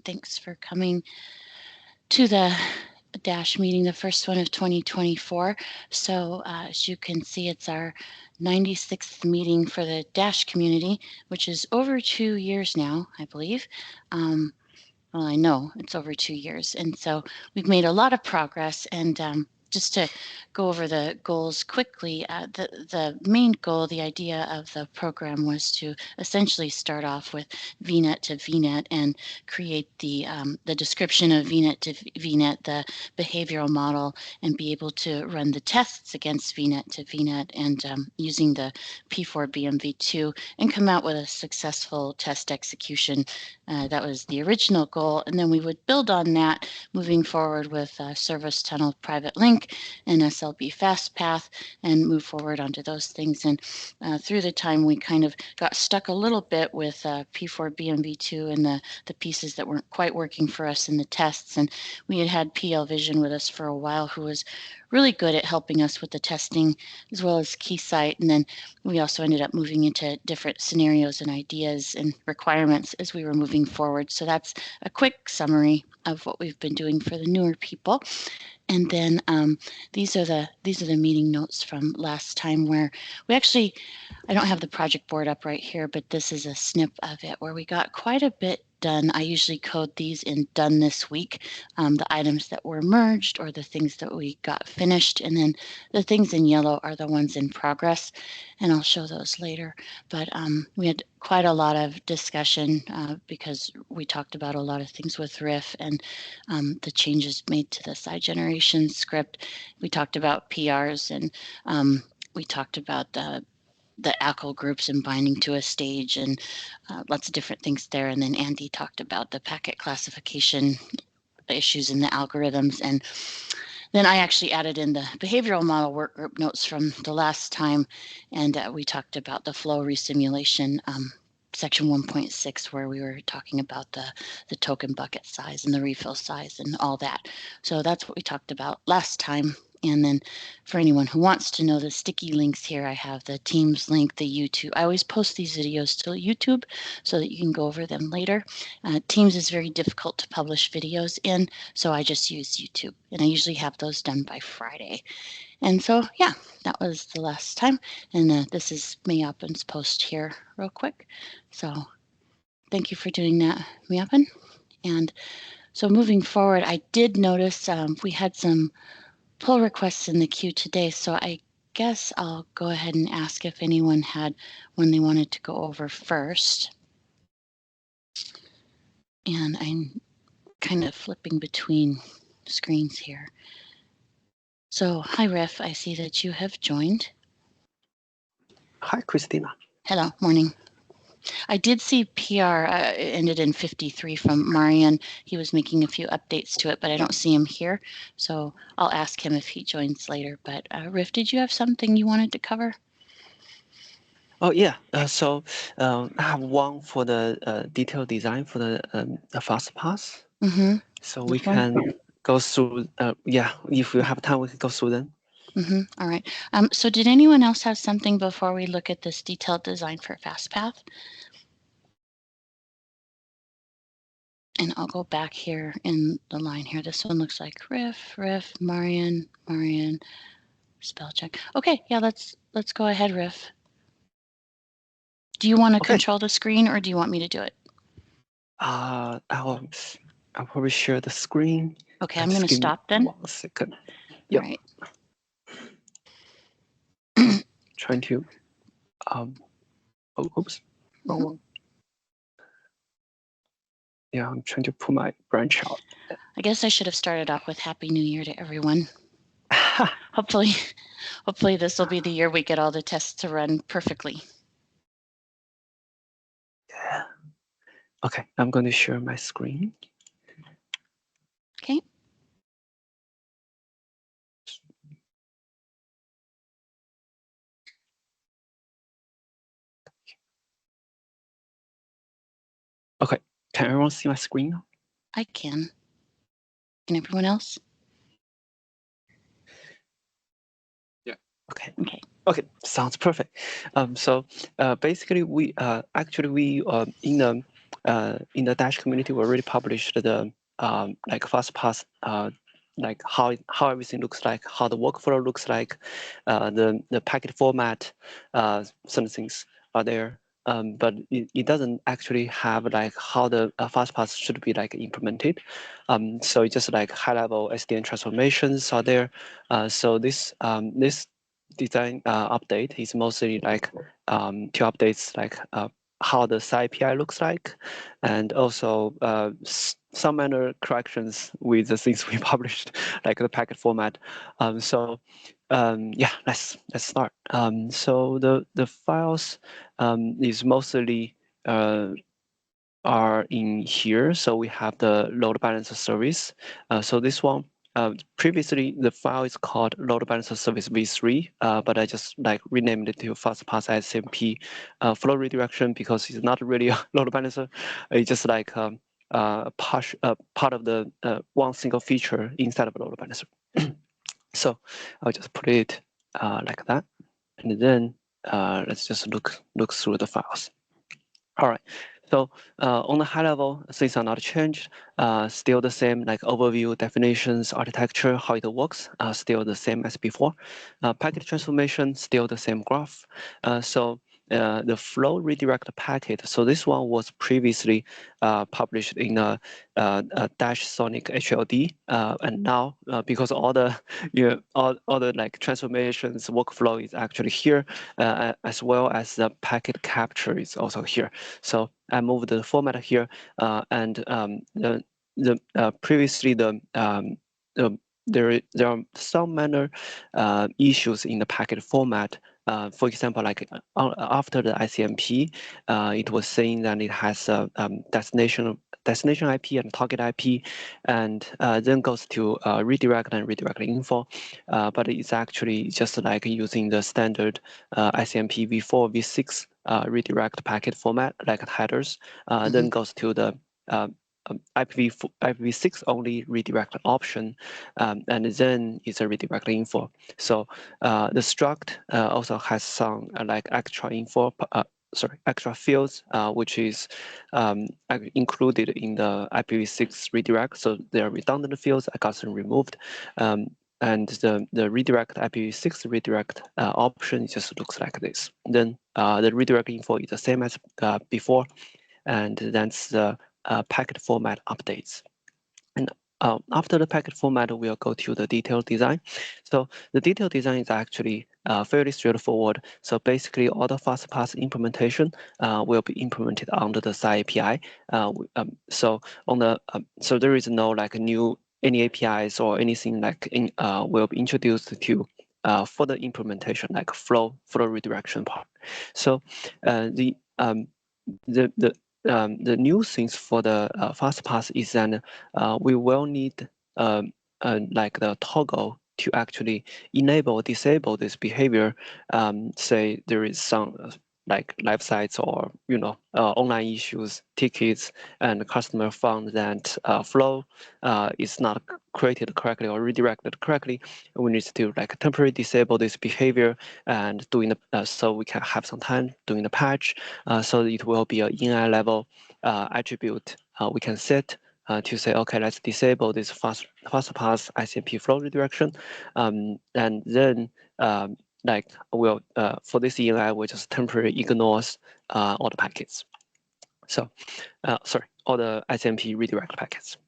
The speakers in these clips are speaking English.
Thanks for coming to the DASH meeting, the first one of 2024. So as you can see, it's our 96th meeting for the DASH community, which is over 2 years now, I believe. Well, I know it's over 2 years. And so we've made a lot of progress. And just to go over the goals quickly, the main goal, the idea of the program was to essentially start off with VNet to VNet and create the description of VNet to VNet, the behavioral model, and be able to run the tests against VNet to VNet and using the P4BMV2 and come out with a successful test execution. That was the original goal. And then we would build on that moving forward with service tunnel private link and SLB FastPath and move forward onto those things. And through the time, we kind of got stuck a little bit with P4BMV2 and the pieces that weren't quite working for us in the tests. And we had PL Vision with us for a while, who was really good at helping us with the testing as well as Keysight. And then we also ended up moving into different scenarios and ideas and requirements as we were moving forward. So that's a quick summary of what we've been doing for the newer people. And then these are the meeting notes from last time, where we actually, I don't have the project board up right here, but this is a snip of it where we got quite a bit done. I usually code these in done this week, the items that were merged or the things that we got finished. And then the things in yellow are the ones in progress, and I'll show those later. But we had quite a lot of discussion because we talked about a lot of things with Riff and the changes made to the side generation script. We talked about PRs, and we talked about the ACL groups and binding to a stage and lots of different things there. And then Andy talked about the packet classification issues in the algorithms. And then I actually added in the behavioral model workgroup notes from the last time. And we talked about the flow resimulation section 1.6, where we were talking about the token bucket size and the refill size and all that. So that's what we talked about last time. And then for anyone who wants to know the sticky links here, I have the Teams link, the YouTube. I always post these videos to YouTube so that you can go over them later. Teams is very difficult to publish videos in, so I just use YouTube. And I usually have those done by Friday. And so, yeah, that was the last time. And this is Mayapin's post here real quick. So thank you for doing that, Mayapin. And so moving forward, I did notice we had some pull requests in the queue today. So I guess I'll go ahead and ask if anyone had one they wanted to go over first. And I'm kind of flipping between screens here. So, hi, Riff. I see that you have joined. Hi, Christina. Hello, morning. I did see PR ended in 53 from Marian. He was making a few updates to it, but I don't see him here. So I'll ask him if he joins later. But Riff, did you have something you wanted to cover? Oh, yeah. So I have one for the detailed design for the FastPath. Mm-hmm. So we can go through, yeah, if we have time, we can go through them. Mm-hmm. All right. So did anyone else have something before we look at this detailed design for FastPath? And I'll go back here in the line here. This one looks like Riff, Marian, spell check. Okay, yeah, let's go ahead, Riff. Do you want to control the screen, or do you want me to do it? I'll probably share the screen. Okay, I'm going to stop then. 1 second. Yeah. Right. Trying to. Oops. Wrong one. Yeah, I'm trying to pull my branch out. I guess I should have started off with Happy New Year to everyone. Hopefully this will be the year we get all the tests to run perfectly. Yeah. Okay, I'm going to share my screen. Okay. Okay, can everyone see my screen now? I can. Can everyone else? Yeah. Okay, sounds perfect. So basically we actually in the in the Dash community, we already published the like FastPass, like how everything looks like, how the workflow looks like, the packet format, some things are there. But it doesn't actually have like how the FastPass should be like implemented. So it's just like high-level SDN transformations are there. So this design update is mostly like to updates like how the SAI API looks like, and also some minor corrections with the things we published, like the packet format. Yeah, let's start. So the files is mostly are in here. So we have the load balancer service. So this one, previously the file is called load balancer service v3, but I just like renamed it to FastPass SMP flow redirection because it's not really a load balancer. It's just like part of the one single feature inside of a load balancer. So I'll just put it like that, and then let's just look through the files. All right. So on the high level, things are not changed. Still the same, like overview, definitions, architecture, how it works, still the same as before. Packet transformation, still the same graph. So the flow redirect packet. So this one was previously published in a dash SONiC HLD, and now because all the all the like transformations workflow is actually here, as well as the packet capture is also here. So I moved the format here, and previously there are some minor issues in the packet format. For example, like after the ICMP, it was saying that it has a destination IP and target IP, and then goes to redirect and redirect info. But it's actually just like using the standard ICMP v4, v6 redirect packet format, like headers, then goes to the IPv6 only redirect option, and then it's a redirect info. So the struct also has some like extra info, extra fields, which is included in the IPv6 redirect. So there are redundant fields. I got them removed. And the redirect IPv6 redirect option just looks like this. Then the redirect info is the same as before, and that's the packet format updates. And after the packet format, we'll go to the detailed design. So the detailed design is actually fairly straightforward. So basically, all the FastPass implementation will be implemented under the SAI API. So on the so there is no like any APIs or anything like will be introduced to further implementation, like flow redirection part. So the new things for the FastPass is that we will need like the toggle to actually enable or disable this behavior. Say there is some like live sites or online issues, tickets, and the customer found that flow is not created correctly or redirected correctly. We need to like temporarily disable this behavior and doing the so we can have some time doing the patch. So it will be a init level attribute we can set to say, okay, let's disable this FastPass ICMP flow redirection, and then like we'll for this init, we'll just temporarily ignores all the packets. So sorry, all the ICMP redirect packets,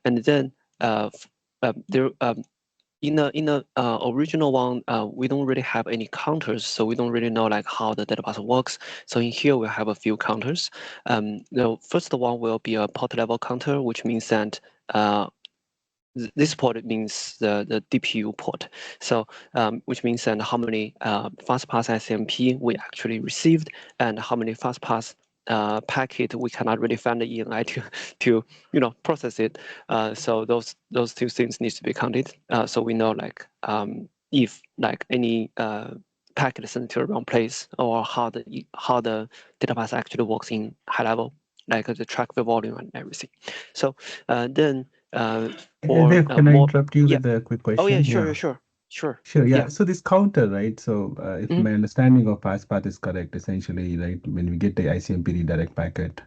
and then there. In the original one, we don't really have any counters, so we don't really know like how the data bus works. So in here we have a few counters. The first one will be a port level counter, which means that this port means the DPU port. So which means that how many FastPass SMP we actually received and how many FastPass packet we cannot really find the ENI to process it. So those two things needs to be counted. So we know like if like any packet is sent to the wrong place or how the data bus actually works in high level, like the track the volume and everything. So then Dave, can I interrupt you with a quick question? Oh yeah, sure. Sure, yeah. So this counter, right? So if my understanding of FastPath is correct, essentially, right, when we get the ICMP redirect packet,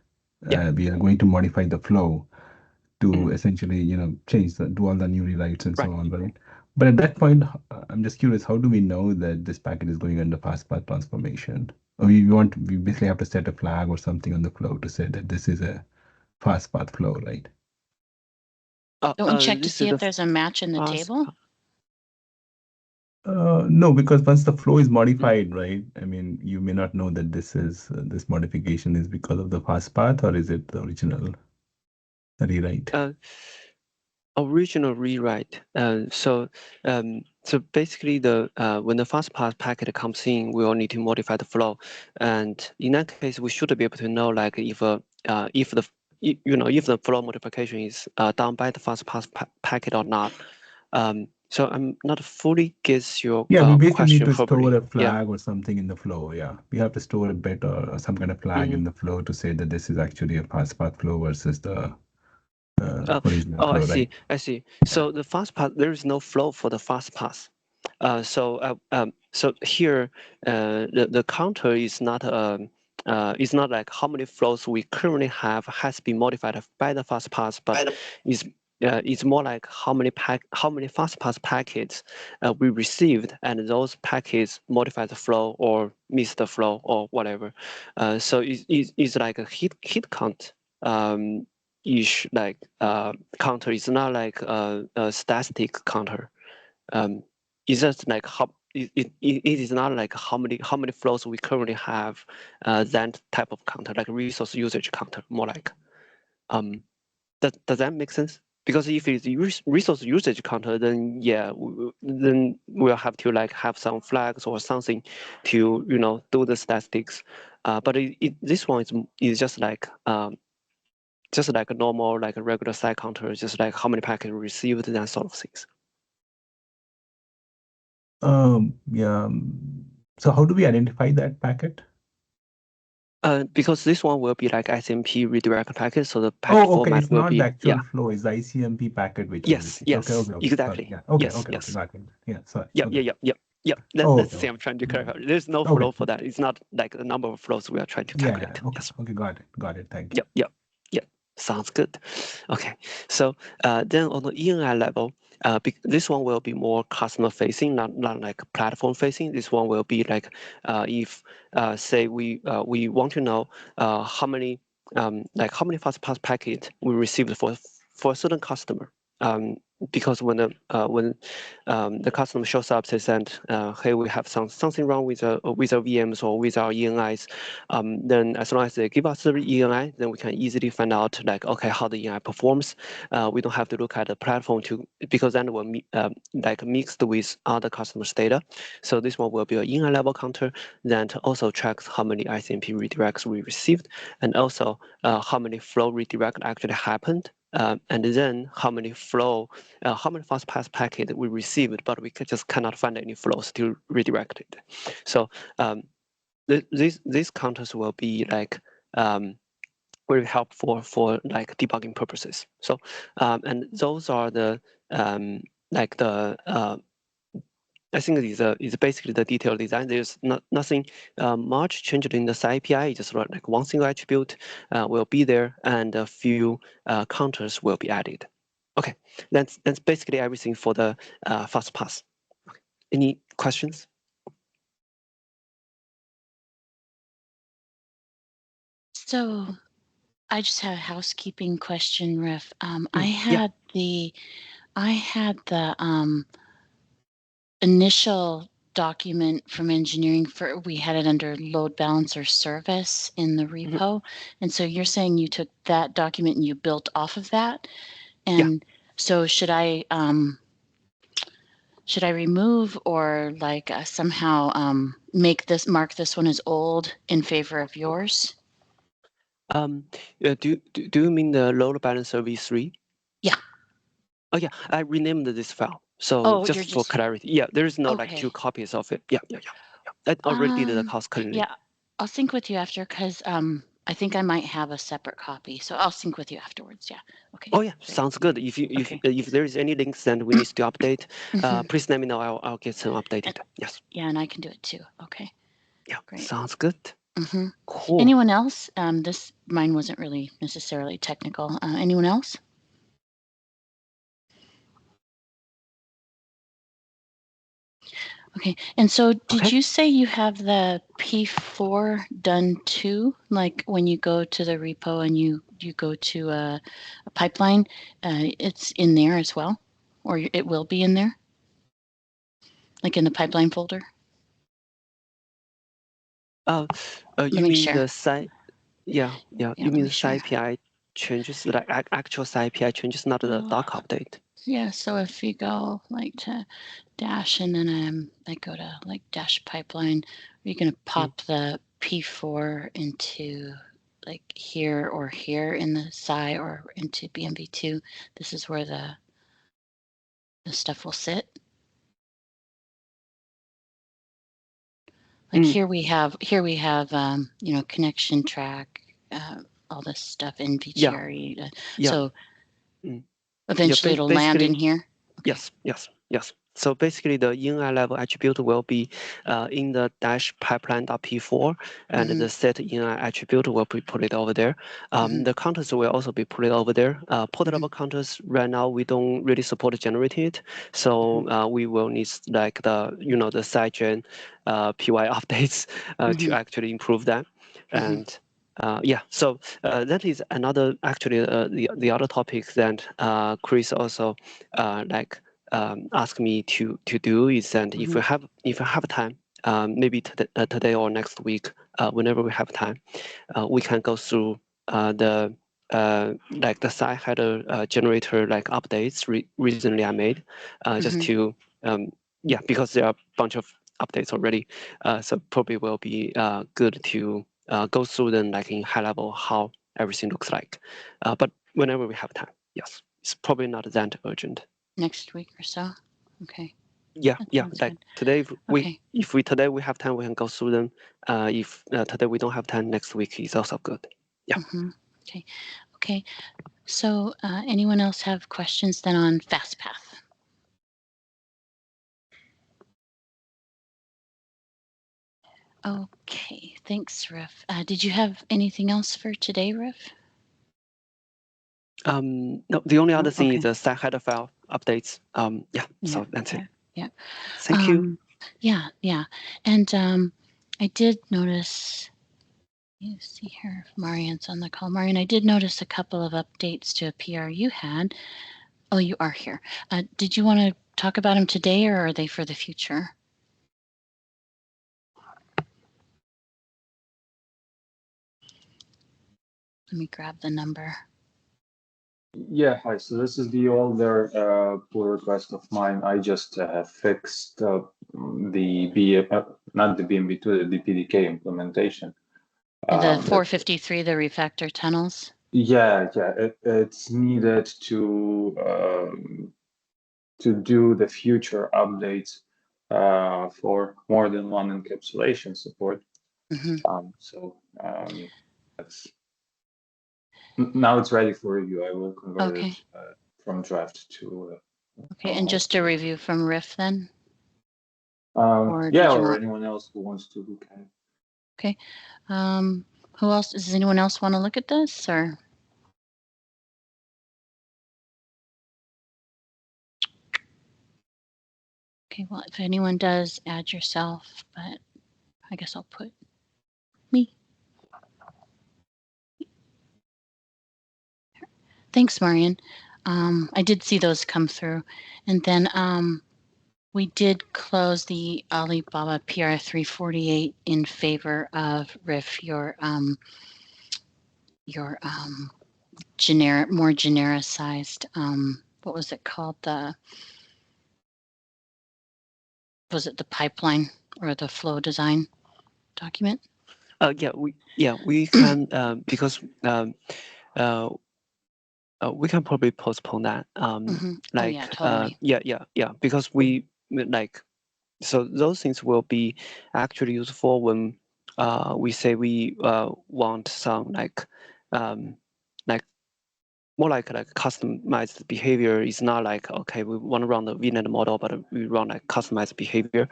we are going to modify the flow to essentially, change do all the new rewrites and so on, right? But at that point, I'm just curious, how do we know that this packet is going under fast path transformation? Or we basically have to set a flag or something on the flow to say that this is a fast path flow, right? Don't we check to see if there's a match in the table? No, because once the flow is modified, right? I mean, you may not know that this modification is because of the fast path, or is it the original rewrite? Original rewrite. So basically, when the fast path packet comes in, we all need to modify the flow, and in that case, we should be able to know like if the flow modification is done by the fast path packet or not. So I'm not fully guess your we basically need to probably. store a flag or something in the flow. Yeah, we have to store a bit or some kind of flag in the flow to say that this is actually a fast path flow versus the original flow. I see. Right? I see. So the fast path, there is no flow for the fast path. So here the counter is not like how many flows we currently have has been modified by the fast path, but it's more like how many fast path packets we received, and those packets modify the flow or miss the flow or whatever. So it's like a hit count ish like counter. It's not like a static counter. It's just like how it is not like how many flows we currently have, that type of counter, like resource usage counter, more like. Does that make sense? Because if it's resource usage counter, then yeah, then we'll have to like have some flags or something to do the statistics. But this one is just like a normal, like a regular site counter, just like how many packets received, that sort of things. Yeah. So how do we identify that packet? Because this one will be like SMP redirect packet, so the packet format it's will not be the actual flow, it's the ICMP packet which yes, exactly. Yeah. Okay, got it. Yeah, sorry. Yeah. That's the thing I'm trying to clarify. There's no flow for that. It's not like the number of flows we are trying to calculate. Okay, got it. Thank you. Yeah. Sounds good. Okay, so then on the ENI level, this one will be more customer facing, not like platform facing. This one will be like if say we want to know how many fast pass packet we received for a certain customer. Because when the customer shows up, says that hey, we have something wrong with our VMs or with our ENIs, then as long as they give us the ENI, then we can easily find out like okay how the ENI performs. We don't have to look at the platform because then we'll like mixed with other customers' data. So this one will be an ENI level counter that also tracks how many ICMP redirects we received, and also how many flow redirect actually happened. And then how many fast pass packet we received, but we just cannot find any flows to redirect it. So these counters will be like very helpful for like debugging purposes. So and those are the I think it's basically the detailed design. There's nothing much changed in the SAI API. Just like one single attribute will be there, and a few counters will be added. Okay, that's basically everything for the fast pass. Okay. Any questions? So I just have a housekeeping question, Riff. I had the initial document from engineering we had it under load balancer service in the repo. And so you're saying you took that document and you built off of that. And so should I remove or like somehow mark this one as old in favor of yours? Do you mean the load balancer v3? Yeah. Oh yeah, I renamed this file. So just for clarity, yeah, there is no like 2 copies of it. Yeah. I already did the cost clearly. Yeah, I'll sync with you after because I think I might have a separate copy. So I'll sync with you afterwards. Yeah. Okay. Oh yeah, sounds good. If there is any links that we need to update, please let me know. I'll get some updated. Yes. Yeah, and I can do it too. Okay. Yeah. Great. Sounds good. Mm-hmm. Cool. Anyone else? Mine wasn't really necessarily technical. Anyone else? Okay, and so did you say you have the P4 done too? Like when you go to the repo and you go to a pipeline, it's in there as well? Or it will be in there? Like in the pipeline folder? You mean the SAI? Yeah. You mean the SAI API changes, like actual SAI API changes, not the doc update? Yeah, so if you go like to dash and then I go to like dash pipeline, you're going to pop the P4 into like here or here in the SAI or into BMV2. This is where the stuff will sit. Like here we have you know, connection track, all this stuff in VGRE. So eventually it'll land in here. Okay. Yes. So basically, the in-line level attribute will be in the dash pipeline.p4, and the set in-line attribute will be put it over there. The counters will also be put it over there. Port level counters right now we don't really support generated, so we will need like the the sidechain PY updates to actually improve that. And yeah, so that is another actually the other topic that Chris also asked me to do is that if we have time, maybe today or next week, whenever we have time, we can go through the like the site header generator like updates recently I made, just to yeah, because there are a bunch of updates already, so probably will be good to go through them like in high level how everything looks like, but whenever we have time, yes, it's probably not that urgent. Next week or so. Okay. Yeah. Like today, if we today we have time, we can go through them. If today we don't have time, next week is also good. Yeah. Okay. So anyone else have questions then on FastPath? Okay, thanks, Riff. Did you have anything else for today, Riff? No, the only other thing is the site header file updates. Yeah, so that's it. Yeah. Thank you. Yeah. And I did notice, you see here, Marian's on the call. Marian, I did notice a couple of updates to a PR you had. Oh, you are here. Did you want to talk about them today or are they for the future? Let me grab the number. Yeah, hi. So this is the older pull request of mine. I just fixed not the BMV2, the PDK implementation. The 453, the refactor tunnels. Yeah, it's needed to do the future updates for more than one encapsulation support. That's now it's ready for review. I will convert it from draft to. And just a review from Riff then. Or anyone else who wants to look at it. Okay. Who else? Does anyone else want to look at this or? Okay, well, if anyone does, add yourself, but I guess I'll put me. Thanks, Marian. I did see those come through. And then we did close the Alibaba PR 348 in favor of Riff, your generic, more genericized, what was it called? Was it the pipeline or the flow design document? We can because we can probably postpone that. Totally. Because we like, so those things will be actually useful when we say we want some like more like customized behavior. Is not like, okay, we want to run the VNet model, but we run like customized behavior.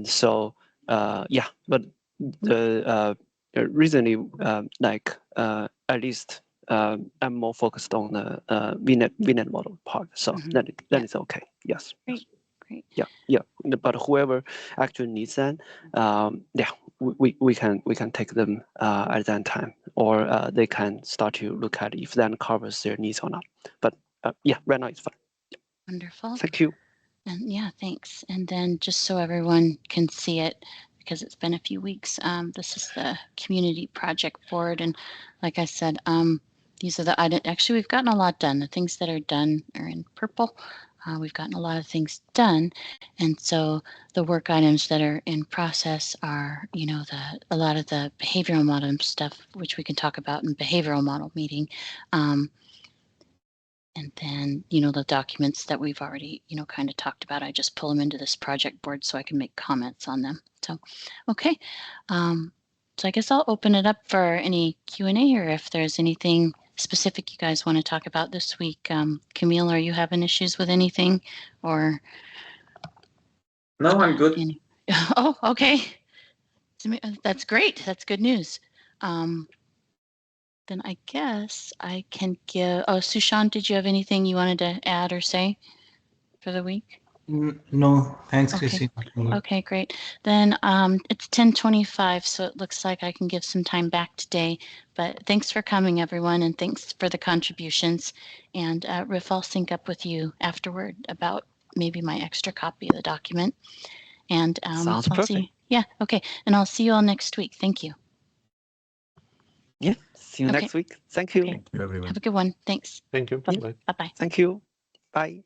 So but the recently, at least I'm more focused on the VNet model part, so that is okay. Yes. Great. Great. Yeah. But whoever actually needs that, we can take them at that time, or they can start to look at if that covers their needs or not. But yeah, right now it's fine. Wonderful. Thank you. And yeah, thanks. And then just so everyone can see it, because it's been a few weeks, this is the community project board. And like I said, these are the items. Actually, we've gotten a lot done. The things that are done are in purple. We've gotten a lot of things done. And so the work items that are in process are, a lot of the behavioral model stuff, which we can talk about in behavioral model meeting. And then, the documents that we've already, kind of talked about, I just pull them into this project board so I can make comments on them. So, okay. So I guess I'll open it up for any Q&A, or if there's anything specific you guys want to talk about this week. Camille, are you having issues with anything, or? No, I'm good. Oh, okay. That's great. That's good news. Then I guess I can give. Oh, Sushant, did you have anything you wanted to add or say for the week? No, thanks, Okay. Christine. Okay, great. Then it's 10:25, so it looks like I can give some time back today. But thanks for coming, everyone, and thanks for the contributions. And Riff, I'll sync up with you afterward about maybe my extra copy of the document. And Sounds I'll perfect. see. Yeah, okay. And I'll see you all next week. Thank you. Yeah, see you next week. Thank you. Okay. Thank you, everyone. Have a good one. Thanks. Thank you. Bye-bye. Thank you. Bye.